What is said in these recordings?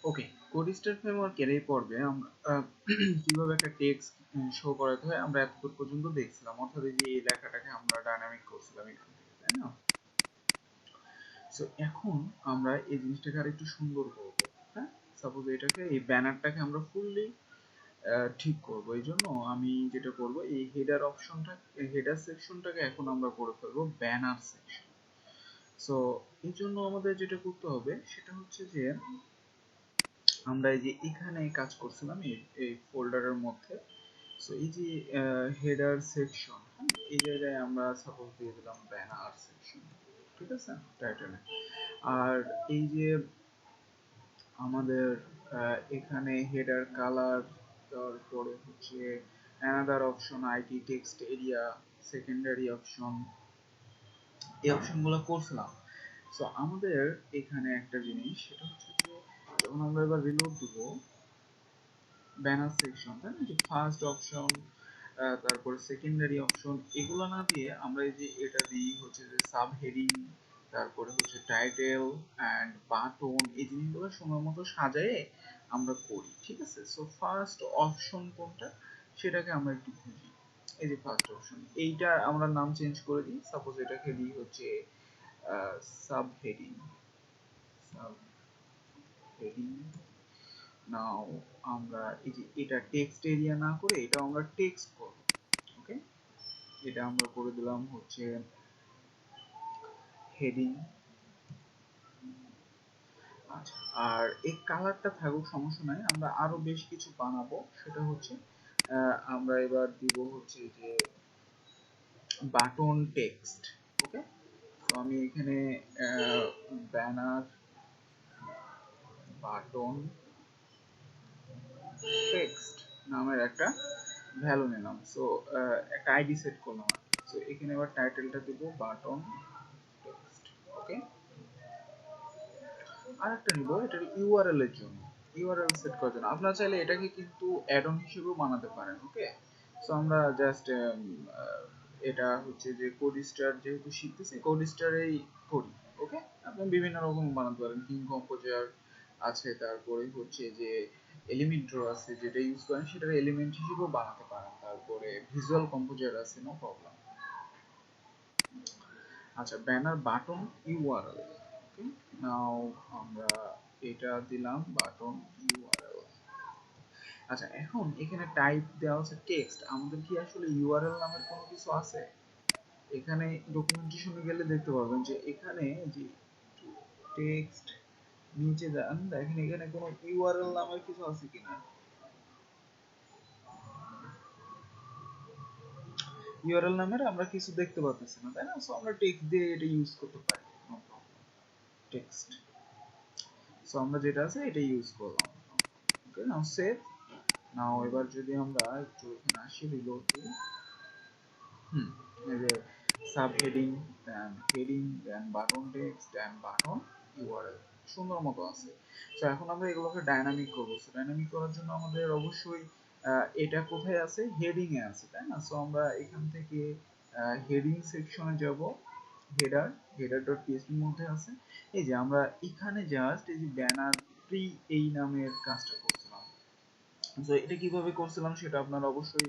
ওকে, কোডস্টার ফ্রেমওয়ার্কের এই পর্বে আমরা কিভাবে একটা টেক্সট শো করাতে হয় আমরা এতদূর পর্যন্ত দেখছিলাম, অর্থাৎ এই যে এই লেখাটাকে আমরা ডাইনামিক করছিলাম এখান থেকে, তাই না? সো এখন আমরা এই জিনিসটাকে আর একটু সুন্দর করব। হ্যাঁ, সাপোজ এটাকে এই ব্যানারটাকে আমরা ফুললি ঠিক করব। এই জন্য আমি যেটা করব, এই হেডার অপশনটা, হেডার সেকশনটাকে এখন আমরা করে ফেলবো ব্যানার সেকশন। সো এই জন্য আমাদের যেটা করতে হবে সেটা হচ্ছে যে আমরা এই যে এখানে কাজ করছিলাম এই ফোল্ডারের মধ্যে। সো এই যে হেডার সেকশন, এই জায়গায় আমরা সাপোজ দিয়ে দিলাম ব্যানার সেকশন, ঠিক আছে, টাইটেলে। আর এই যে আমাদের এখানে হেডার কালার, তারপরে হচ্ছে another option IT text area, secondary option, এই অপশনগুলো করছিলাম। সো আমাদের এখানে একটা জিনিস সেটা হচ্ছে যে যখন আমরা এবার রিলোড দিব ব্যানার সেকশন, তাই না, যে ফার্স্ট অপশন তারপরে সেকেন্ডারি অপশন এগুলো না দিয়ে আমরা এই যে এটা দিই হচ্ছে যে সাব হেডিং, তারপরে হচ্ছে টাইটেল অ্যান্ড বাটন, এই জিনিসগুলো সময় মতো সাজায়ে আমরা করি, ঠিক আছে। সো ফার্স্ট অপশন কোনটা সেটাকে আমরা একটু খুঁজি। এই যে ফার্স্ট অপশন, এইটা আমরা নাম চেঞ্জ করে দিই, সাপোজ এটাকে দিই হচ্ছে সাব হেডিং, সাব হেডিং। নাও আমরা এই যে এটা টেক্সট এরিয়া না করে এটা আমরা টেক্সট করব। ওকে, এটা আমরা করে দিলাম হচ্ছে হেডিং। আচ্ছা, আর এই কালারটা থাকুক, সমস্যা নাই, আমরা আরো বেশ কিছু বানাবো। সেটা হচ্ছে আমরা এবার দিব হচ্ছে যে বাটন টেক্সট। ওকে, তো আমি এখানে ব্যানার বাটন টেক্সট নামের একটা ভ্যালু নিলাম। সো একটা আইডি সেট করলাম। সো এখানে এবার টাইটেলটা দেব বাটন টেক্সট। ওকে, আরেকটা নিব এটার ইউআরএল এর জন্য, ইউআরএল সেট করার জন্য আপনারা চাইলে এটাকে কিন্তু অ্যাড অন হিসেবেও বানাতে পারেন। ওকে, সো আমরা জাস্ট এটা হচ্ছে যে কোডস্টার যেহেতু শিখতেছি কোডস্টারেই করি। ওকে, আপনি বিভিন্ন রকম বানাতে পারেন, থিম কম্পোজার আছে, তারপরে হচ্ছে যে এলিমেন্ট ড্র আছে, যেটা ইউজ করেন সেটার এলিমেন্ট হিসেবেও বানাতে পারেন, তারপরে ভিজুয়াল কম্পোজার আছে, নো প্রবলেম। আচ্ছা, ব্যানার বাটন ইউআরএল। ওকে, নাও আমরা এটা দিলাম বাটন ইউআরএল। আচ্ছা, এখন এখানে টাইপ দেওয়া আছে টেক্সট, আমাদের কি আসলে ইউআরএল নামের কোনো কিছু আছে? এখানে ডকুমেন্টেশনে গেলে দেখতে পাবেন যে এখানে যে টেক্সট নিচে যান, দেখেন এখানে কোনো ইউআরএল নামের কিছু আছে কিনা। ইউআরএল নামের আমরা কিছু দেখতে পাচ্ছি না, তাই না? সো আমরা টেক্সট দিয়ে এটা ইউজ করতে পারি, নো প্রবলেম, টেক্সট। সো আমরা যেটা আছে এটা ইউজ করলাম। ওকে, নাও সেভ। নাও এবার যদি আমরা একটু এখানে আসি, রিলোড দিই, এই যে সাব হেডিং, দেন হেডিং, দেন বাটন টেক্সট, দেন বাটন ইউআরএল সুন্দর মতো আছে। তো এখন আমরা এগুলোকে ডাইনামিক করবো। সো ডাইনামিক করার জন্য আমাদের অবশ্যই এটা কোথায় আছে, হেডিং এ আছে, তাই না? সো আমরা এখান থেকে হেডিং সেকশনে যাব, হেডার, header.php মধ্যে আছে। এই যে আমরা এখানে জাস্ট এই যে ব্যানার প্রি এই নামের কাজটা করছিলাম। তো এটা কিভাবে করছিলাম সেটা আপনারা অবশ্যই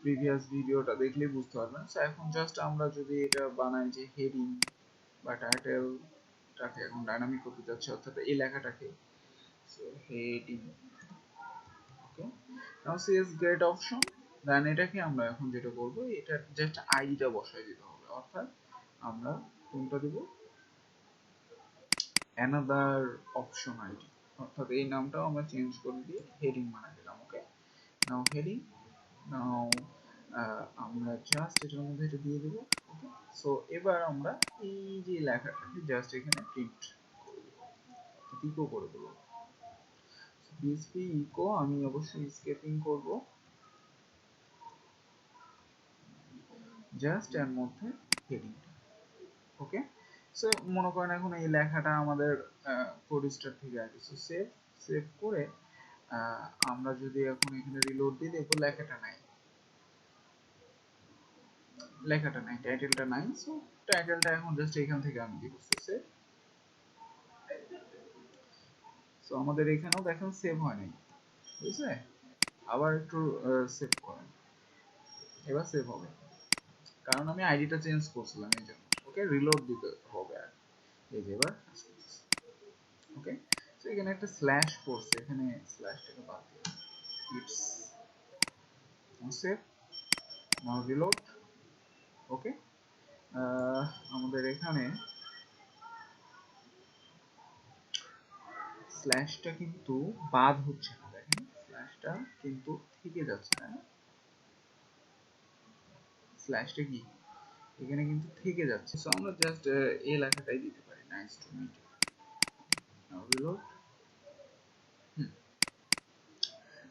প্রিভিয়াস ভিডিওটা দেখলেই বুঝতে পারবেন। সো এখন জাস্ট আমরা যদি এটা বানাই যে হেডিং বা টাইটেলটাকে এখন ডাইনামিক করতে যাচ্ছি, অর্থাৎ এই লেখাটাকে, সো হেডিং। ওকে, নাও সিএস গেট অপশন, দেন এটাকে আমরা এখন যেটা করব, এটা জাস্ট আইডিটা বসাই দিতে হবে, অর্থাৎ আমরা কোনটা দেব, অ্যানাদার অপশন আইডি, অর্থাৎ এই নামটাও আমরা চেঞ্জ করে দিয়ে হেডিং বানাই দিলাম। ওকে, নাও হেডিং। নাও আমরা জাস্ট এটার মধ্যে এটা দিয়ে দেবো। ওকে, সো এবার আমরা এই যে লেখাটাকে জাস্ট এখানে প্রিন্ট ইকো করে দেবো। পিএসপি ইকো, আমি অবশ্যই স্কেপিং করব, জাস্ট এর মধ্যে হেডিংটা। ওকে, সো মনে করেন এখন এই লেখাটা আমাদের কোডস্টার থেকে আসে। সো সেভ, সেভ করে আমরা যদি এখন এখানে রিলোড দিই, দেখবো লেখাটা নাই, লেখাটা নাই, টাইটেলটা নাই। সো টাইটেলটা এখন জাস্ট এখান থেকে আমি দিব। সো সেভ, সো আমাদের এখানেও দেখেন সেভ হয় নাই, বুঝছে? আবার একটু সেভ করেন, এবার সেভ হবে, কারণ আমি আইডিটা চেঞ্জ করছিলাম এই জন্য। ওকে, রিলোড দিতে হবে। আর এই যে এবার ওকে, তো এখানে একটা স্ল্যাশ করছে, এখানে স্ল্যাশটাকে বাদ দিয়ে ইটস সেভ, নাও রিলোড। ওকে, আমাদের এখানে স্ল্যাশটা কিন্তু বাদ হচ্ছে না, দেখেন স্ল্যাশটা কিন্তু থেকে যাচ্ছে, তাই না? স্ল্যাশটা কি এখানে কিন্তু থেকে যাচ্ছে। সো আমরা জাস্ট এই লেখাটাই দিতে পারি, nice to meet you, now reload.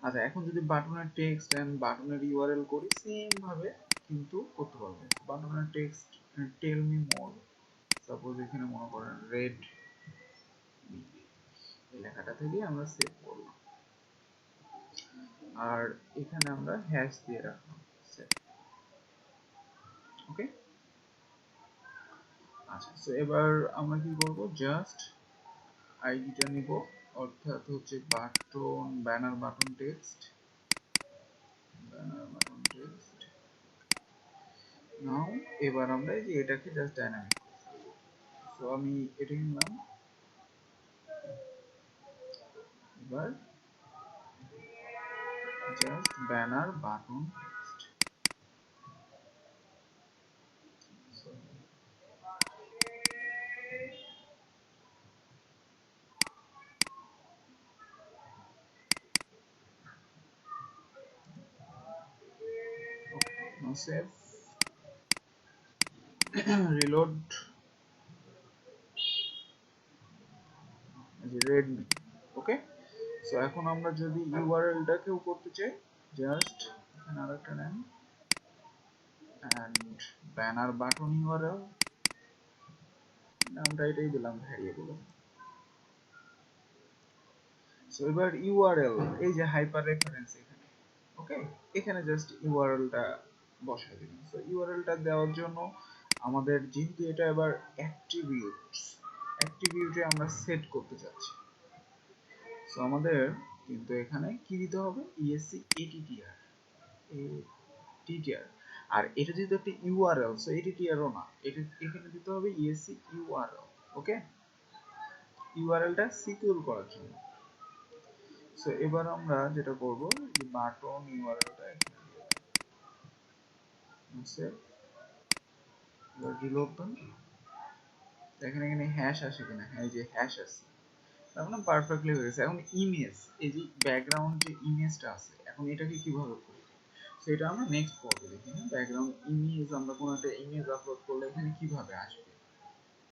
আচ্ছা, এখন যদি বাটনের টেক্সট এন্ড বাটনের ইউআরএল করি, সেম ভাবে কিন্তু করতে পারবো। বাটনের text tell me more, suppose এখানে মনে করেন রেড, এই লেখাটা থেকে আমরা সেভ করলাম, আর এখানে আমরা হ্যাশ দিয়ে রাখলাম সেভ। ওকে, আচ্ছা, সো এবার আমরা কি করব, জাস্ট আইডিটা নিব, অর্থাৎ হচ্ছে button, banner button text, banner button text. Now এবার আমরা এই যে এটাকে জাস্ট ডাইনামিক, সো আমি এটা নিলাম, এবার just banner button text. Now save, reload, রেডমি। ওকে, সো এখন আমরা যদি ইউআরএলটাকেও করতে চাই, জাস্ট এখানে আরেকটা নেন এন্ড ব্যানার বাটন ইউআরএল, আমরা এটাই দিলাম ভ্যারিয়েবল। সো এবার ইউআরএল, এই যে হাইপার রেফারেন্স এখানে, ওকে, এখানে জাস্ট ইউআরএলটা বসাই দিলাম। সো ইউআরএলটা দেওয়ার জন্য আমাদের যেহেতু এটা এবার অ্যাট্রিবিউটে আমরা সেট করতে যাচ্ছি, সো আমাদের কিন্তু এখানে কি দিতে হবে, ইএসসি এটিটিআর, এটিটিআর। আর এটা যেহেতু একটা ইউআরএল, সো এটিটিআর ও না, এটা এখানে দিতে হবে ইএসসি ইউআরএল। ওকে, ইউআরএলটা সিকিউর করার জন্য। সো এবার আমরা যেটা করব, যে বাটন ইউআরএলটা এখানে দিয়ে দেব, সেভ, এবার রিলোড দেন, দেখেন এখানে হ্যাশ আসে কিনা, হ্যাঁ এই যে হ্যাশ আছে, তার মানে পারফেক্টলি হয়ে গেছে। এখন ইমেজ, এই যে ব্যাকগ্রাউন্ড যে ইমেজটা আছে, এখন এটাকে কিভাবে করব, সেটা আমরা নেক্সট পর্বে দেখি। ব্যাকগ্রাউন্ড ইমেজ, আমরা কোনো একটা ইমেজ আপলোড করলে এখানে কিভাবে আসবে,